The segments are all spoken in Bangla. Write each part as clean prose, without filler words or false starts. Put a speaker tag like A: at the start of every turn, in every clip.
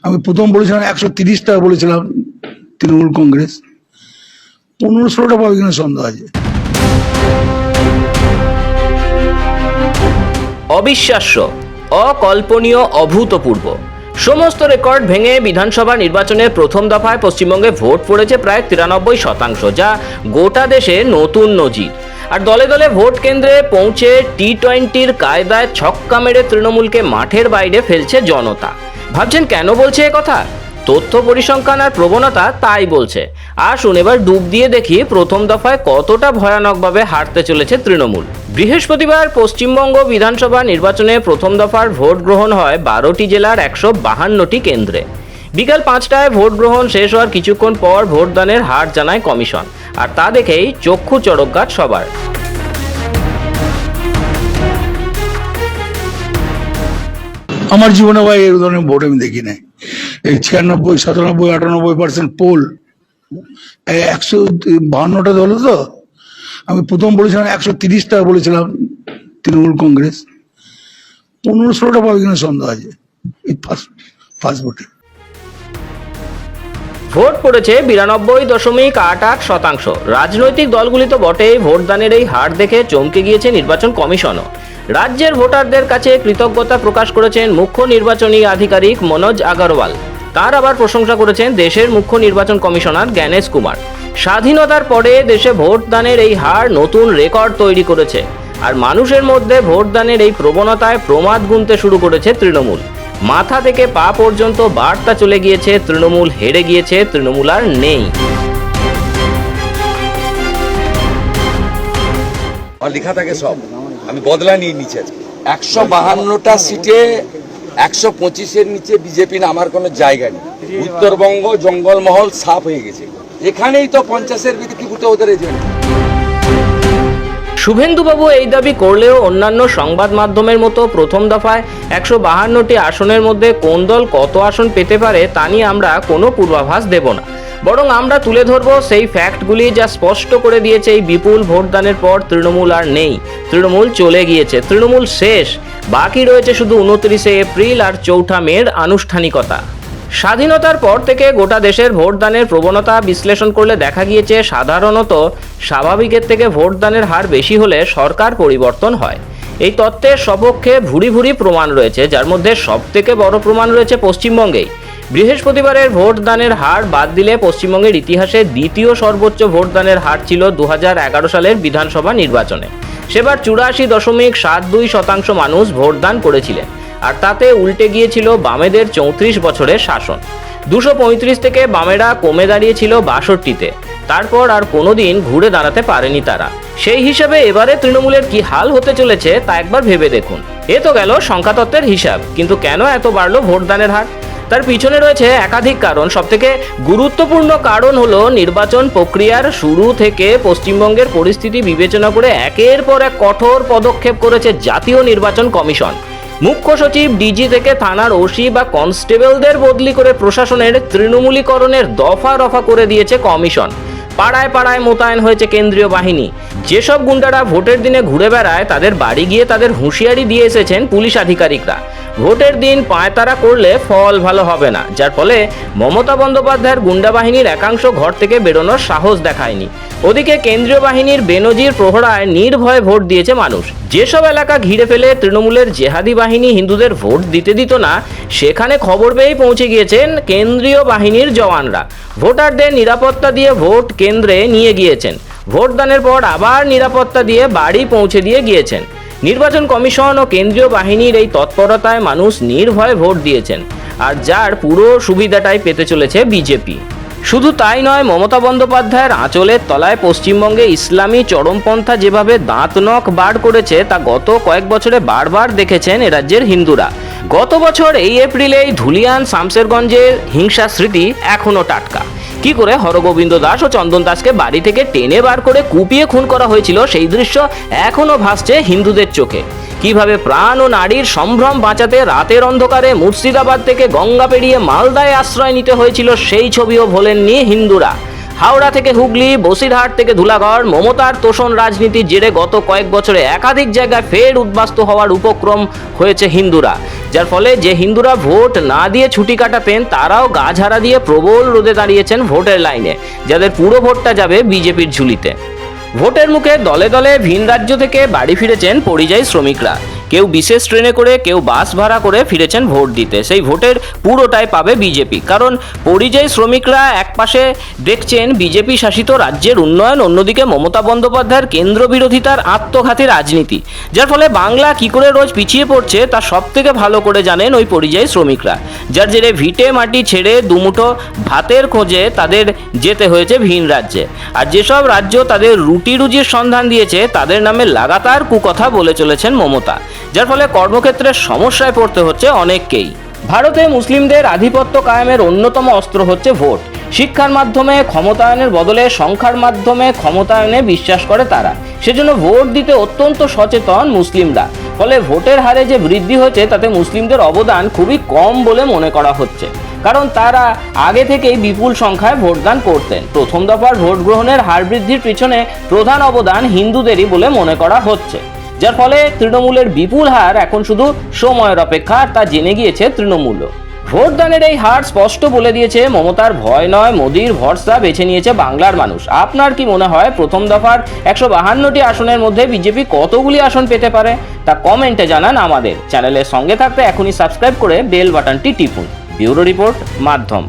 A: আমি প্রথম বলেছিলাম 130 টাকা বলেছিলাম তৃণমূল কংগ্রেস, 15-16টা পাবে কিনা সন্দেহ আছে।
B: অবিশ্বাস্য, অকল্পনীয়, অভূতপূর্ব সমস্ত রেকর্ড ভেঙে বিধানসভা নির্বাচনের প্রথম দফায় পশ্চিমবঙ্গে ভোট পড়েছে প্রায় 93%, যা গোটা দেশে নতুন নজির। আর দলে দলে ভোট কেন্দ্রে পৌঁছে টি-20-র কায়দায় ছক্কা মেরে তৃণমূলকে মাঠের বাইরে ফেলছে জনতা। ভাবছেন কেন বলছে কথা? তথ্য পরিসংখ্যান আর প্রবণতা তাই বলছে। আসুন এবার ডুব দিয়ে দেখি প্রথম দফায় কতটা ভয়ানকভাবে হারতে চলেছে তৃণমূল। বৃহস্পতিবার পশ্চিমবঙ্গ বিধানসভা নির্বাচনে প্রথম দফার ভোট গ্রহণ হয় 12টি জেলার 152টি কেন্দ্রে। বিকাল 5টায় ভোট গ্রহণ শেষ হওয়ার কিছুক্ষণ পর ভোটদানের হার জানায় কমিশন, আর তা দেখেই চক্ষু চড়কগাছ সবার।
A: আমার জীবনে ভাই এই ধরনের ভোট আমি দেখি নাই। এই 96, 97, 98% পোল, 152টা দল। তো আমি প্রথম বলেছিলাম 130 টাকা বলেছিলাম তৃণমূল কংগ্রেস, 15-16টা পাবে কিনা সন্দেহ আছে এই ফার্স্ট ভোটে।
B: ভোট পড়েছে 92.88%। রাজনৈতিক দলগুলি তো বটেই, ভোটদানের এই হার দেখে চমকে গিয়েছে নির্বাচন কমিশনও। রাজ্যের ভোটারদের কাছে কৃতজ্ঞতা প্রকাশ করেছেন মুখ্য নির্বাচনী আধিকারিক মনোজ আগরওয়াল। তার আবার প্রশংসা করেছেন দেশের মুখ্য নির্বাচন কমিশনার জ্ঞানেশ কুমার। স্বাধীনতার পরে দেশে ভোটদানের এই হার নতুন রেকর্ড তৈরি করেছে, আর মানুষের মধ্যে ভোটদানের এই প্রবণতায় প্রমাদ গুনতে শুরু করেছে তৃণমূল। মাথা থেকে পা পর্যন্ত বার্তা চলে গিয়েছে, তৃণমূল হেরে গিয়েছে, তৃণমূল আর নেই।
C: লেখা থাকে সব, আমি বদলা নিয়ে নিচ্ছি। 152টা সিটে 125-এর নিচে বিজেপি নামার কোনো জায়গা নেই। উত্তরবঙ্গ জঙ্গলমহল সাফ হয়ে গেছে, এখানেই তো 50-এর বিরুদ্ধে বুটে ওদের এজেন্ট।
B: শুভেন্দুবাবু এই দাবি করলেও অন্যান্য সংবাদ মাধ্যমের মতো প্রথম দফায় 152টি আসনের মধ্যে কোন দল কত আসন পেতে পারে তা নিয়ে আমরা কোনো পূর্বাভাস দেব না। বরং আমরা তুলে ধরব সেই ফ্যাক্টগুলি যা স্পষ্ট করে দিয়েছে এই বিপুল ভোটদানের পর তৃণমূল আর নেই, তৃণমূল চলে গিয়েছে, তৃণমূল শেষ। বাকি রয়েছে শুধু 29শে এপ্রিল আর 4ঠা মের আনুষ্ঠানিকতা। স্বাধীনতার পর থেকে গোটা দেশের ভোটদানের প্রবণতা বিশ্লেষণ করলে দেখা গিয়েছে সাধারণত স্বাভাবিকের থেকে ভোটদানের হার বেশি হলে সরকার পরিবর্তন হয়। এই তত্ত্বের সপক্ষে ভুরি ভুরি প্রমাণ রয়েছে, যার মধ্যে সবথেকে বড় প্রমাণ রয়েছে পশ্চিমবঙ্গেই। বৃহস্পতিবারের ভোটদানের হার বাদ দিলে পশ্চিমবঙ্গের ইতিহাসে দ্বিতীয় সর্বোচ্চ ভোটদানের হার ছিল 2011 সালের বিধানসভা নির্বাচনে। সেবার 84.72% মানুষ ভোটদান করেছিলেন, আর তাতে উল্টে গিয়েছিল বামেদের 34 বছরের শাসন। 235 থেকে বামেরা কমে দাঁড়িয়েছিল 62-তে। তারপর আর কোনোদিন ঘুরে দাঁড়াতে পারেনি তারা। সেই হিসাবে এবারে তৃণমূলের কি হাল হতে চলেছে তা একবার ভেবে দেখুন। এ তো গেল সংখ্যাতত্ত্বের হিসাব, কিন্তু কেন এত বাড়লো ভোটদানের হার? তার পিছনে রয়েছে একাধিক কারণ। সবথেকে গুরুত্বপূর্ণ কারণ হলো নির্বাচন প্রক্রিয়ার শুরু থেকে পশ্চিমবঙ্গের পরিস্থিতি বিবেচনা করে একের পর এক কঠোর পদক্ষেপ করেছে জাতীয় নির্বাচন কমিশন। মুখ্য সচিব, ডিজি থেকে থানার ওসি বা কনস্টেবলদের বদলি করে প্রশাসনের তৃণমূলীকরণের দফা রফা করে দিয়েছে কমিশন। পাড়ায় পাড়ায় মোতায়েন হয়েছে কেন্দ্রীয় বাহিনী। যেসব গুন্ডারা ভোটের দিনে ঘুরে বেড়ায় তাদের বাড়ি গিয়ে তাদের হুঁশিয়ারি দিয়ে এসেছেন পুলিশ আধিকারিকরা। ভোটের দিন পায়তারা করলে ফল ভালো হবে না, যার ফলে মমতা বন্দ্যোপাধ্যায়ের গুন্ডা বাহিনীর একাংশ ঘর থেকে বেরোনোর সাহস দেখায়নি। ওদিকে কেন্দ্রীয় বাহিনীর বেনজির প্রহরায় নির্ভয়ে ভোট দিয়েছে মানুষ। যেসব এলাকা ঘিরে ফেলে তৃণমূলের জেহাদি বাহিনী হিন্দুদের ভোট দিতে দিত না, সেখানে খবর পেয়েই পৌঁছে গিয়েছেন কেন্দ্রীয় বাহিনীর জওয়ানরা। ভোটারদের নিরাপত্তা দিয়ে ভোট কেন্দ্রে নিয়ে গিয়েছেন। ভোটদানের পর আবার নিরাপত্তা দিয়ে বাড়ি পৌঁছে দিয়ে গিয়েছেন। নির্বাচন কমিশন ও কেন্দ্রীয় বাহিনীর এই তৎপরতায় মানুষ নির্ভয়ে ভোট দিয়েছেন, আর যার পুরো সুবিধাটাই পেতে চলেছে বিজেপি। শুধু তাই নয়, মমতা বন্দ্যোপাধ্যায়ের আঁচলের তলায় পশ্চিমবঙ্গে ইসলামী চরমপন্থা যেভাবে দাঁত নখ বার করেছে তা গত কয়েক বছরে বারবার দেখেছেন এরাজ্যের হিন্দুরা। গত বছর এই এপ্রিলেই ধুলিয়ান শামশেরগঞ্জের হিংসা স্মৃতি এখনো টাটকা। কি করে হরগোবিন্দ দাস ও চন্দন দাসকে বাড়ি থেকে টেনে বার করে কুপিয়ে খুন করা হয়েছিল সেই দৃশ্য এখনো ভাসছে হিন্দুদের চোখে। কিভাবে প্রাণ ও নারীর সম্ভ্রম বাঁচাতে রাতের অন্ধকারে মুর্শিদাবাদ থেকে গঙ্গা পেরিয়ে মালদায় আশ্রয় নিতে হয়েছিল সেই ছবিও ভোলেননি হিন্দুরা। হাওড়া থেকে হুগলি, বসিরহাট থেকে ধুলাগড়, মমতার তোষণ রাজনীতির জেরে গত কয়েক বছরে একাধিক জায়গায় ফের উদ্বাস্তু হওয়ার উপক্রম হয়েছে হিন্দুরা। যার ফলে যে হিন্দুরা ভোট না দিয়ে ছুটি কাটাতেন তারাও গা ঝাড়া দিয়ে প্রবল রোদে দাঁড়িয়েছেন ভোটের লাইনে, যাদের পুরো ভোটটা যাবে বিজেপির ঝুলিতে। ভোটের মুখে দলে দলে ভিন রাজ্য থেকে বাড়ি ফিরেছেন পরিযায়ী শ্রমিকরা। কেউ বিশেষ ট্রেনে করে, কেউ বাস ভাড়া করে ফিরেছেন ভোট দিতে। সেই ভোটের পুরোটাই পাবে বিজেপি, কারণ পরিযায়ী শ্রমিকরা একপাশে দেখছেন বিজেপি শাসিত রাজ্যের উন্নয়ন, অন্যদিকে মমতা বন্দ্যোপাধ্যায়ের কেন্দ্র বিরোধিতার আত্মঘাতী রাজনীতি, যার ফলে বাংলা কী করে রোজ পিছিয়ে পড়ছে তা সব থেকে ভালো করে জানেন ওই পরিযায়ী শ্রমিকরা, যার জেরে ভিটে মাটি ছেড়ে দুমুঠো ভাতের খোঁজে তাদের যেতে হয়েছে ভিন রাজ্যে। আর যেসব রাজ্য তাদের রুটি রুজির সন্ধান দিয়েছে তাদের নামে লাগাতার কুকথা বলে চলেছেন মমতা, যার ফলে কর্মক্ষেত্রে সমস্যায় পড়তে হচ্ছে অনেককেই। ভারতে মুসলিমদের আধিপত্য কায়েমের অন্যতম অস্ত্র হচ্ছে ভোট। শিক্ষার মাধ্যমে ক্ষমতায়নের বদলে সংখ্যার মাধ্যমে ক্ষমতায়নে বিশ্বাস করে তারা, সেজন্য ভোট দিতে অত্যন্ত সচেতন মুসলিমরা। ফলে ভোটের হারে যে বৃদ্ধি হয়েছে তাতে মুসলিমদের অবদান খুবই কম বলে মনে করা হচ্ছে, কারণ তারা আগে থেকেই বিপুল সংখ্যায় ভোটদান করতেন। প্রথম দফার ভোট গ্রহণের হার বৃদ্ধির পিছনে প্রধান অবদান হিন্দুদেরই বলে মনে করা হচ্ছে, যার ফলে তৃণমূলের বিপুল হার এখন শুধু সময়ের অপেক্ষা, তা জেনে গিয়েছে তৃণমূলও। ভোটদানের এই হার স্পষ্ট বলে দিয়েছে মমতার ভয় নয়, মোদির ভরসা বেছে নিয়েছে বাংলার মানুষ। আপনার কি মনে হয় প্রথম দফার 152টি আসনের মধ্যে বিজেপি কতগুলি আসন পেতে পারে? তা কমেন্টে জানান আমাদের। চ্যানেলের সঙ্গে থাকতে এখনই সাবস্ক্রাইব করে বেল বাটনটি টিপুন। ব্যুরো রিপোর্ট, মাধ্যম।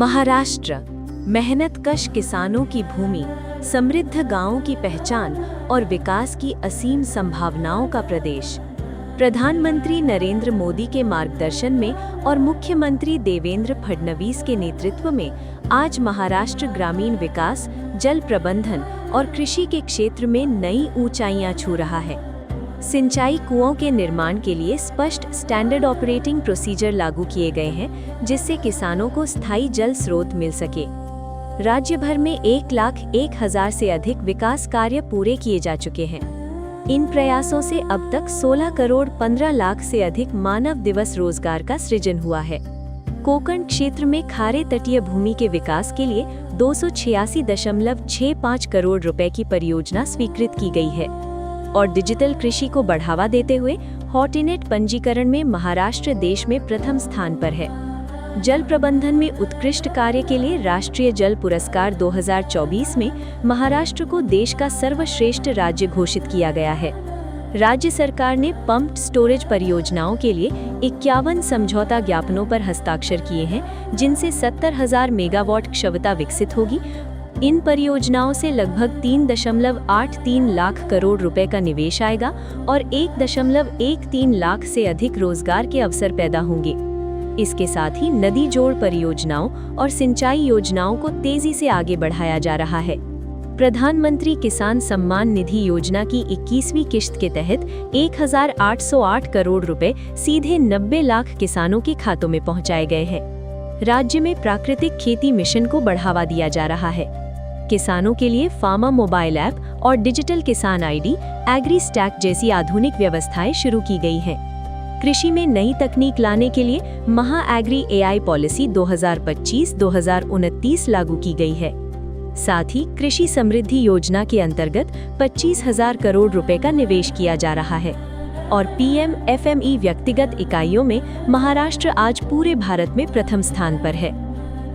D: महाराष्ट्र, मेहनतकश किसानों की भूमि, समृद्ध गांवों की पहचान और विकास की असीम संभावनाओं का प्रदेश। प्रधानमंत्री नरेंद्र मोदी के मार्गदर्शन में और मुख्यमंत्री देवेंद्र फडणवीस के नेतृत्व में आज महाराष्ट्र ग्रामीण विकास, जल प्रबंधन और कृषि के क्षेत्र में नई ऊंचाइयां छू रहा है। सिंचाई कुओं के निर्माण के लिए स्पष्ट स्टैंडर्ड ऑपरेटिंग प्रोसीजर लागू किए गए हैं, जिससे किसानों को स्थायी जल स्रोत मिल सके। राज्य भर में 1,01,000 से अधिक विकास कार्य पूरे किए जा चुके हैं। इन प्रयासों से अब तक 16,15,00,000 से अधिक मानव दिवस रोजगार का सृजन हुआ है। कोकण क्षेत्र में खारे तटीय भूमि के विकास के लिए 286.65 करोड़ रुपए की परियोजना स्वीकृत की गई है और डिजिटल कृषि को बढ़ावा देते हुए हॉटिनेट पंजीकरण में महाराष्ट्र देश में प्रथम स्थान पर है। जल प्रबंधन में उत्कृष्ट कार्य के लिए राष्ट्रीय जल पुरस्कार 2024 में महाराष्ट्र को देश का सर्वश्रेष्ठ राज्य घोषित किया गया है। राज्य सरकार ने पंप्ड स्टोरेज परियोजनाओं के लिए 51 समझौता ज्ञापनों पर हस्ताक्षर किए हैं, जिनसे 70,000 मेगावाट क्षमता विकसित होगी। इन परियोजनाओं से लगभग 3.83 लाख करोड़ रुपए का निवेश आएगा और 1.13 लाख से अधिक रोजगार के अवसर पैदा होंगे। इसके साथ ही नदी जोड़ परियोजनाओं और सिंचाई योजनाओं को तेजी से आगे बढ़ाया जा रहा है। प्रधानमंत्री किसान सम्मान निधि योजना की 21वीं किश्त के तहत 1,808 करोड़ रुपए सीधे 90 लाख किसानों के खातों में पहुंचाए गए हैं। राज्य में प्राकृतिक खेती मिशन को बढ़ावा दिया जा रहा है। किसानों के लिए फार्मा मोबाइल ऐप और डिजिटल किसान आईडी, एग्री स्टैक जैसी आधुनिक व्यवस्थाएं शुरू की गई हैं। कृषि में नई तकनीक लाने के लिए महा एग्री एआई पॉलिसी 2025-2029 लागू की गई है। साथ ही कृषि समृद्धि योजना के अंतर्गत 25,000 करोड़ रुपए का निवेश किया जा रहा है और पीएम एफएमई व्यक्तिगत इकाइयों में महाराष्ट्र आज पूरे भारत में प्रथम स्थान पर है।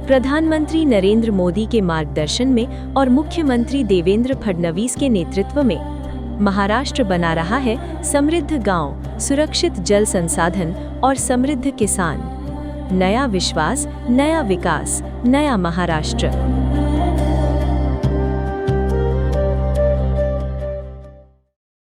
D: प्रधानमंत्री नरेंद्र मोदी के मार्गदर्शन में और मुख्यमंत्री देवेंद्र फडणवीस के नेतृत्व में महाराष्ट्र बना रहा है समृद्ध गांव, सुरक्षित जल संसाधन और समृद्ध किसान। नया विश्वास, नया विकास, नया महाराष्ट्र।